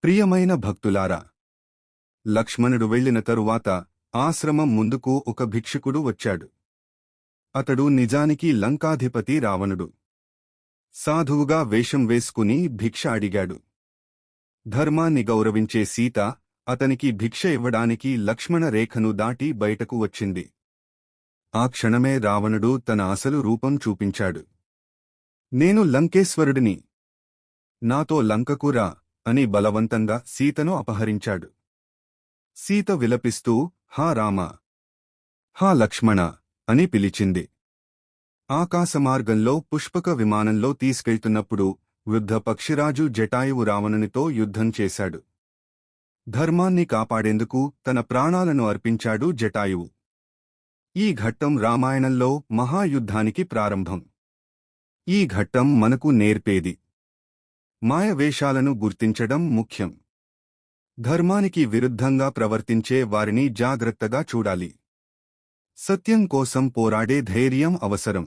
ప్రియమైన భక్తులారా, లక్ష్మణుడు వెళ్లిన తరువాత ఆశ్రమం ముందుకు ఒక భిక్షుకుడు వచ్చాడు. అతడు నిజానికి లంకాధిపతి రావణుడు. సాధువుగా వేషం వేసుకుని భిక్ష అడిగాడు. ధర్మాన్ని గౌరవించే సీత అతనికి భిక్ష ఇవ్వడానికి లక్ష్మణ రేఖను దాటి బయటకు వచ్చింది. ఆ క్షణమే రావణుడు తన అసలు రూపం చూపించాడు. నేను లంకేశ్వరుడిని, నాతో లంకకు రా అని బలవంతంగా సీతను అపహరించాడు. సీత విలపిస్తూ హా రామా, హా లక్ష్మణ అని పిలిచింది. ఆకాశమార్గంలో పుష్పక విమానంలో తీసుకెళ్తున్నప్పుడు వృద్ధ పక్షిరాజు జటాయువు రావణునితో యుద్ధం చేశాడు. ధర్మాన్ని కాపాడేందుకు తన ప్రాణాలను అర్పించాడు జటాయువు. ఈ ఘట్టం రామాయణంలో మహాయుద్ధానికి ప్రారంభం. ఈ ఘట్టం మనకు నేర్పేది మాయవేషాలను గుర్తించడం ముఖ్యం. ధర్మానికి విరుద్ధంగా ప్రవర్తించే వారిని జాగ్రత్తగా చూడాలి. సత్యం కోసం పోరాడే ధైర్యం అవసరం.